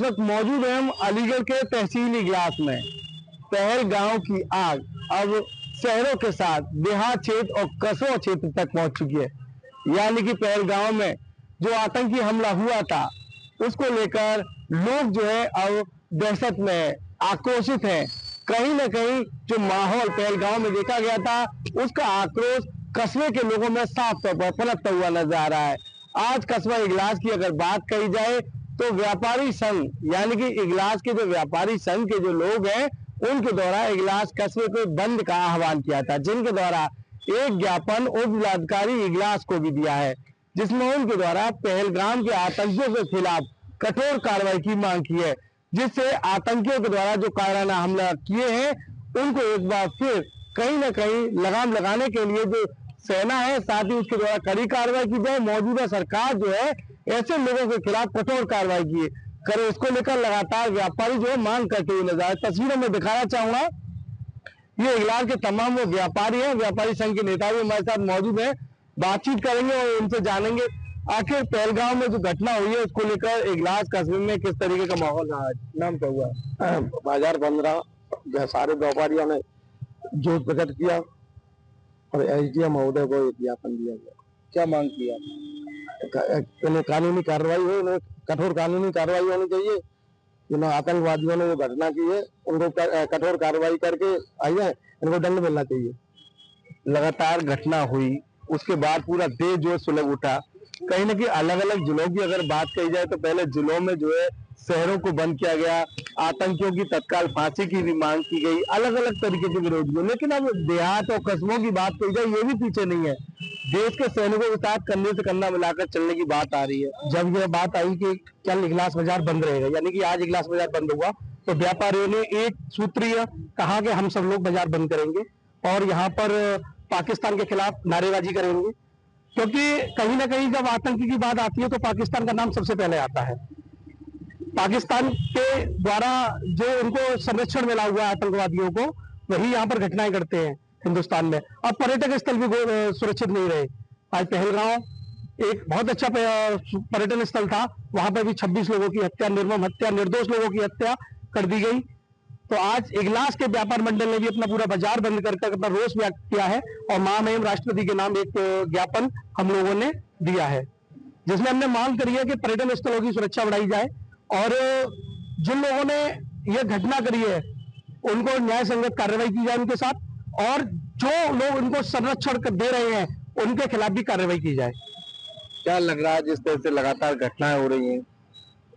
वक्त मौजूद हैं हम अलीगढ़ के तहसील इगलास में। पहलगांव की आग अब शहरों के साथ देहात क्षेत्र और कस्बों क्षेत्र तक पहुंच चुकी है। यानी कि पहलगांव में जो आतंकी हमला हुआ था उसको लेकर लोग जो है अब दहशत में आक्रोशित हैं। कहीं ना कहीं जो माहौल पहलगांव में देखा गया था उसका आक्रोश कस्बे के लोगों में साफ तौर पर पनपता हुआ नजर आ रहा है। आज कस्बा इगलास की अगर बात कही जाए तो व्यापारी संघ यानी कि इगलास के जो व्यापारी संघ के जो लोग हैं उनके द्वारा इगलास कस्बे को बंद का आह्वान किया था, जिनके द्वारा एक ज्ञापन उप जिलाधिकारी इगलास को भी दिया है, जिसमें उनके द्वारा पहलगाम के आतंकियों के खिलाफ कठोर कार्रवाई की मांग की है, जिससे आतंकियों के द्वारा जो कायराना हमला किए हैं उनको एक बार फिर कहीं ना कहीं लगाम लगाने के लिए जो सेना है साथ ही उसके द्वारा कड़ी कार्रवाई की जाए। मौजूदा सरकार जो है ऐसे लोगों के खिलाफ कठोर कार्रवाई करे, इसको लेकर लगातार व्यापारी जो है मांग करते हुए नजर आए। तस्वीरों में दिखाना चाहूंगा ये इगलास के तमाम वो व्यापारी हैं, व्यापारी संघ के नेता भी हमारे साथ मौजूद हैं। बातचीत करेंगे और उनसे जानेंगे आखिर पहलगांव में जो घटना हुई है उसको लेकर इगलास कस्बे में किस तरीके का माहौल रहा है। नाम क्या हुआ? बाजार बंद रहा, सारे व्यापारियों ने जोश प्रकट किया और एसडीएम महोदय को एक ज्ञापन दिया गया। क्या मांग किया? कानूनी कार्रवाई हो, उन्हें कठोर कानूनी कार्रवाई होनी चाहिए। जिन्होंने आतंकवादियों ने जो घटना की है उनको कठोर कार्रवाई करके आई है, इनको दंड मिलना चाहिए। लगातार घटना हुई उसके बाद पूरा देश जो है सुलग उठा। कहीं ना कहीं अलग अलग जिलों की अगर बात कही जाए तो पहले जिलों में जो है शहरों को बंद किया गया, आतंकियों की तत्काल फांसी की भी मांग की गई, अलग अलग तरीके के विरोध हुए। लेकिन अब देहात और कस्बों की बात कही जाए ये भी पीछे नहीं है, देश के सैनिकों के साथ कंधे से कंधा मिलाकर चलने की बात आ रही है। जब यह बात आई कि कल इगलास बाजार बंद रहेगा, यानी कि आज इगलास बाजार बंद हुआ, तो व्यापारियों ने एक सूत्रीय कहा कि हम सब लोग बाजार बंद करेंगे और यहाँ पर पाकिस्तान के खिलाफ नारेबाजी करेंगे, क्योंकि कहीं ना कहीं जब आतंकी की बात आती है तो पाकिस्तान का नाम सबसे पहले आता है। पाकिस्तान के द्वारा जो उनको संरक्षण मिला हुआ है आतंकवादियों को, वही यहाँ पर घटनाएं करते हैं हिंदुस्तान में। अब पर्यटक स्थल भी सुरक्षित नहीं रहे। आज पहलगांव एक बहुत अच्छा पर्यटन स्थल था, वहां पर भी 26 लोगों की हत्या, निर्मम हत्या, निर्दोष लोगों की हत्या कर दी गई। तो आज इगलास के व्यापार मंडल ने भी अपना पूरा बाजार बंद करके अपना रोष व्यक्त किया है और महामहिम राष्ट्रपति के नाम एक ज्ञापन हम लोगों ने दिया है, जिसमें हमने मांग करी है कि पर्यटन स्थलों की सुरक्षा बढ़ाई जाए और जिन लोगों ने यह घटना करी है उनको न्याय संगत कार्रवाई की जाए उनके साथ, और जो लोग उनको संरक्षण दे रहे हैं उनके खिलाफ भी कार्रवाई की जाए। क्या लग रहा है जिस तरह से लगातार घटनाएं हो रही हैं,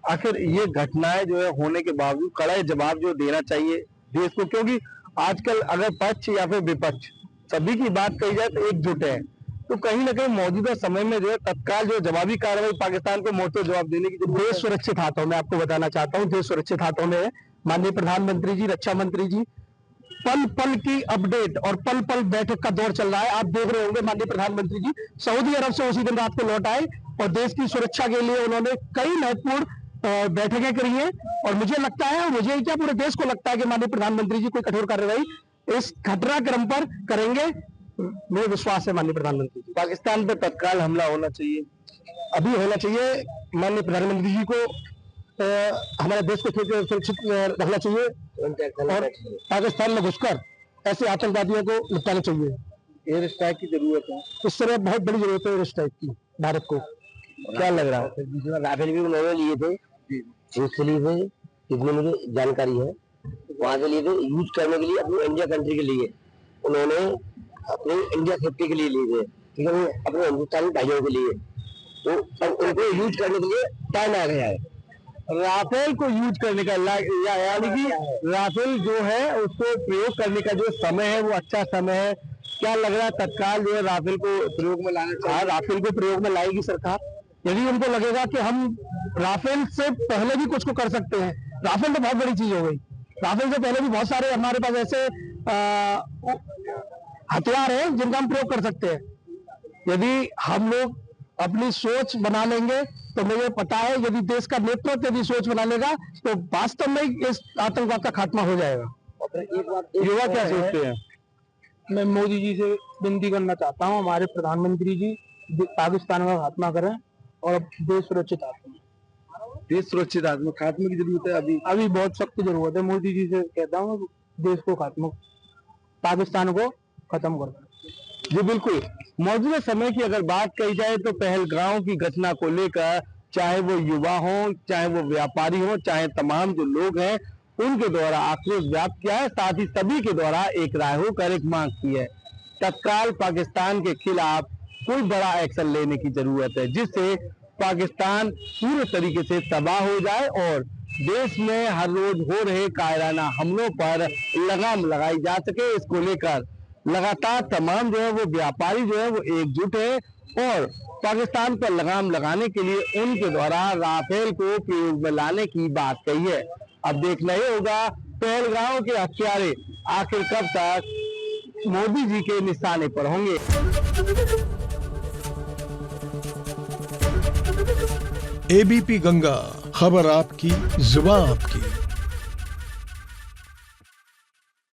आखिर ये घटनाएं जो है होने के बावजूद कड़ा जवाब जो देना चाहिए देश को, क्योंकि आजकल अगर पक्ष या फिर विपक्ष सभी की बात कही जाए तो एकजुट है, तो कहीं ना कहीं मौजूदा समय में जो है तत्काल जो जवाबी कार्रवाई पाकिस्तान को मोटे जवाब देने की जरूरत है। देश सुरक्षित हाथों में, आपको बताना चाहता हूँ, देश सुरक्षित हाथों में है। माननीय प्रधानमंत्री जी, रक्षा मंत्री जी, पल पल की अपडेट और पल पल बैठक का दौर चल रहा है। आप देख रहे होंगे माननीय प्रधानमंत्री जी सऊदी अरब से उसी दिन रात को लौट आए और देश की सुरक्षा के लिए उन्होंने कई महत्वपूर्ण बैठकें करी हैं, और मुझे लगता है, मुझे क्या पूरे देश को लगता है कि माननीय प्रधानमंत्री जी कोई कठोर कार्रवाई इस घटनाक्रम पर करेंगे। मुझे विश्वास है माननीय प्रधानमंत्री जी। पाकिस्तान पर तत्काल हमला होना चाहिए, अभी होना चाहिए। माननीय प्रधानमंत्री जी को हमारे देश को सुरक्षित रखना चाहिए और पाकिस्तान में घुसकर ऐसे आतंकवादियों को निपटाना चाहिए। एयर स्ट्राइक की जरूरत है, इस समय बहुत बड़ी जरूरत है एयर स्ट्राइक की भारत को। क्या लग रहा है? राफेल भी उन्होंने लिए थे, उसके लिए थे, जितनी मुझे जानकारी है, वहां से लिए थे यूज करने के लिए अपनी इंडिया कंट्री के लिए, उन्होंने अपनी इंडिया सेफ्टी के लिए लिए थे, ठीक है, अपने हिंदुस्तानी भाइयों के लिए। तो अब उनको यूज करने के लिए टाइम आ गया है। राफेल को यूज करने का यानी कि राफेल जो है उसको प्रयोग करने का जो समय है वो अच्छा समय है। क्या लग रहा है तत्काल जो है राफेल को प्रयोग में लाना चाहिए? राफेल को प्रयोग में लाएगी सरकार, यदि उनको लगेगा कि हम राफेल से पहले भी कुछ को कर सकते हैं। राफेल तो बहुत बड़ी चीज हो गई, राफेल से पहले भी बहुत सारे हमारे पास ऐसे हथियार हैं जिनका हम प्रयोग कर सकते हैं। यदि हम लोग अपनी सोच बना लेंगे तो मुझे पता है यदि देश का नेतृत्व यदि सोच बना लेगा तो वास्तव में इस आतंकवाद का खात्मा हो जाएगा। युवा क्या सोचते हैं? मैं मोदी जी से विनती करना चाहता हूं, हमारे प्रधानमंत्री जी पाकिस्तान का खात्मा करें और देश सुरक्षित हाथों में। देश सुरक्षित आत्म खात्मे की जरूरत है अभी। अभी बहुत सख्त जरूरत है। मोदी जी से कहता हूँ देश को खात्मा, पाकिस्तान को खत्म कर दो। जी बिल्कुल। मौजूदा समय की अगर बात कही जाए तो पहलगाम की घटना को लेकर चाहे वो युवा हो, चाहे वो व्यापारी हो, चाहे तमाम जो लोग हैं उनके द्वारा आक्रोश व्याप्त किया है। साथ ही सभी के द्वारा एक राय होकर एक मांग की है, तत्काल पाकिस्तान के खिलाफ कोई बड़ा एक्शन लेने की जरूरत है, जिससे पाकिस्तान पूरे तरीके से तबाह हो जाए और देश में हर रोज हो रहे कायराना हमलों पर लगाम लगाई जा सके। इसको लेकर लगातार तमाम जो है वो व्यापारी जो है वो एकजुट है और पाकिस्तान पर लगाम लगाने के लिए उनके द्वारा राफेल को प्रयोग में लाने की बात कही है। अब देखना ही होगा पहलगाम के हत्यारे आखिर कब तक मोदी जी के निशाने पर होंगे। एबीपी गंगा, खबर आपकी, जुबान आपकी।